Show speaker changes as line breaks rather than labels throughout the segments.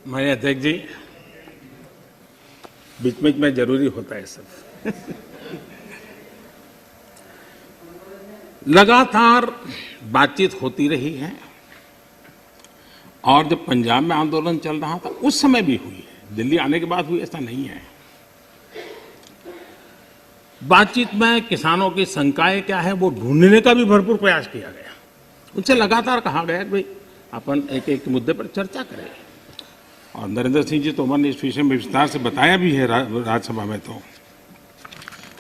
माननीय अध्यक्ष जी, बीच में जरूरी होता है सब। लगातार बातचीत होती रही है और जब पंजाब में आंदोलन चल रहा था उस समय भी हुई है, दिल्ली आने के बाद हुई ऐसा नहीं है। बातचीत में किसानों की शंकाएं क्या है वो ढूंढने का भी भरपूर प्रयास किया गया। उनसे लगातार कहा गया कि भाई अपन एक एक मुद्दे पर चर्चा करें, और नरेंद्र सिंह जी तोमर ने इस विषय में विस्तार से बताया भी है राज्यसभा में। तो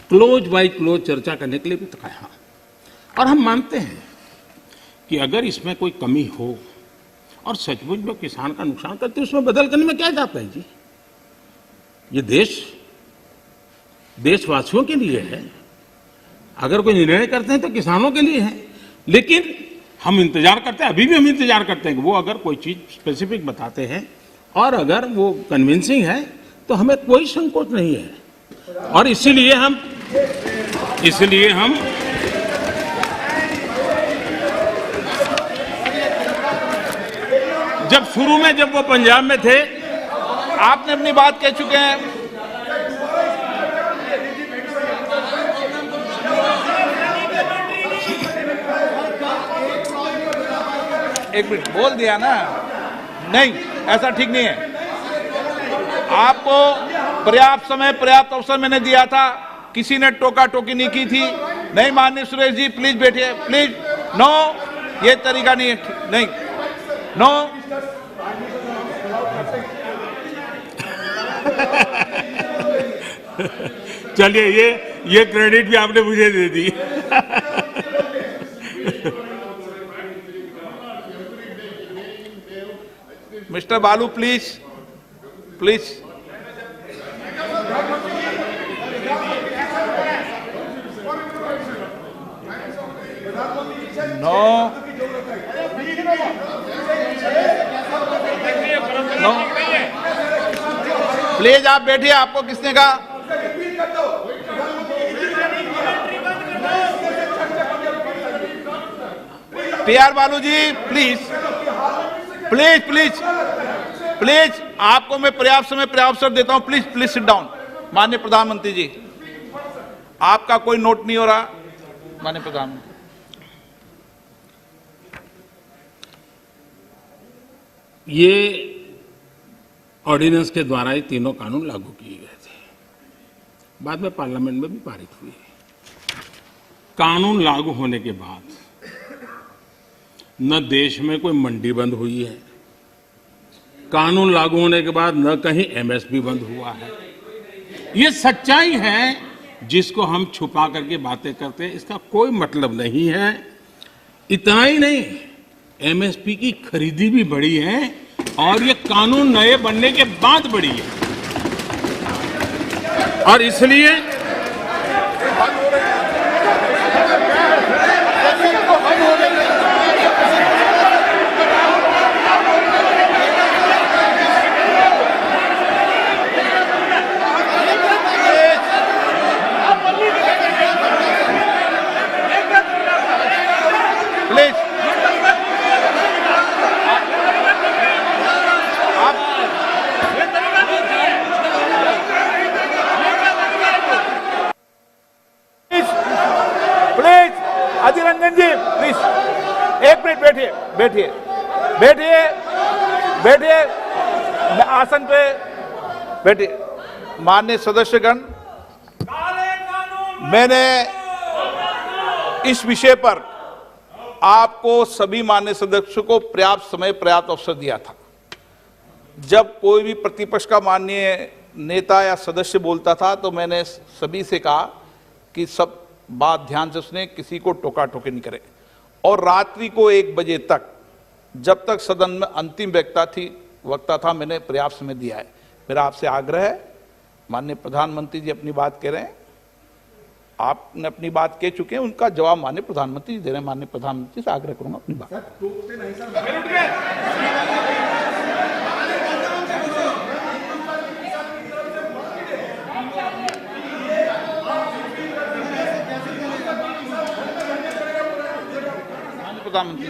क्लोज बाय क्लोज चर्चा करने के लिए भी तो कहा, और हम मानते हैं कि अगर इसमें कोई कमी हो और सचमुच में किसान का नुकसान करते उसमें बदल करने में क्या जाता है जी। ये देशवासियों के लिए है, अगर कोई निर्णय करते हैं तो किसानों के लिए है। लेकिन हम इंतजार करते हैं, अभी भी हम इंतजार करते हैं कि वो अगर कोई चीज स्पेसिफिक बताते हैं और अगर वो कन्विंसिंग है तो हमें कोई संकोच नहीं है। और इसीलिए हम जब शुरू में जब वो पंजाब में थे,
आपने अपनी बात कह चुके हैं। एक मिनट बोल दिया ना, नहीं ऐसा ठीक नहीं है। आपको पर्याप्त समय पर्याप्त अवसर मैंने दिया था, किसी ने टोका टोकी नहीं की थी। नहीं माननीय सुरेश जी प्लीज बैठिए, प्लीज। नो, ये तरीका नहीं है, नहीं, नो।
चलिए ये क्रेडिट भी आपने मुझे दे दी।
Mister Balu please, please. No, no, please आप बैठिए। आपको किसने कहा? TR Balu ji please, please please please, आपको मैं पर्याप्त समय पर्याप्त अवसर देता हूं। Please please sit down. माननीय प्रधानमंत्री जी, आपका कोई नोट नहीं हो रहा। माननीय प्रधानमंत्री,
ये ऑर्डिनेंस के द्वारा ये तीनों कानून लागू किए गए थे, बाद में पार्लियामेंट में भी पारित हुए। कानून लागू होने के बाद न देश में कोई मंडी बंद हुई है, कानून लागू होने के बाद न कहीं एमएसपी बंद हुआ है। ये सच्चाई है जिसको हम छुपा करके बातें करते हैं, इसका कोई मतलब नहीं है। इतना ही नहीं, एमएसपी की खरीदी भी बढ़ी है और ये कानून नए बनने के बाद बढ़ी है। और इसलिए
अधीर रंजन जी प्लीज एक मिनट बैठिए, बैठिए, बैठिए, बैठिए, आसन पे बैठिए। माननीय सदस्यगण, मैंने इस विषय पर आपको सभी माननीय सदस्यों को पर्याप्त समय पर्याप्त अवसर दिया था। जब कोई भी प्रतिपक्ष का माननीय नेता या सदस्य बोलता था तो मैंने सभी से कहा कि सब बात ध्यान से सुने, किसी को टोका टोकी नहीं करे। और रात्रि को 1 बजे तक, जब तक सदन में अंतिम वक्ता था, मैंने पर्याप्त समय दिया है। मेरा आपसे आग्रह है, माननीय प्रधानमंत्री जी अपनी बात कह रहे हैं, आपने अपनी बात कह चुके हैं, उनका जवाब माननीय प्रधानमंत्री जी दे रहे हैं। माननीय प्रधानमंत्री से आग्रह करूंगा अपनी बात। प्रधानमंत्री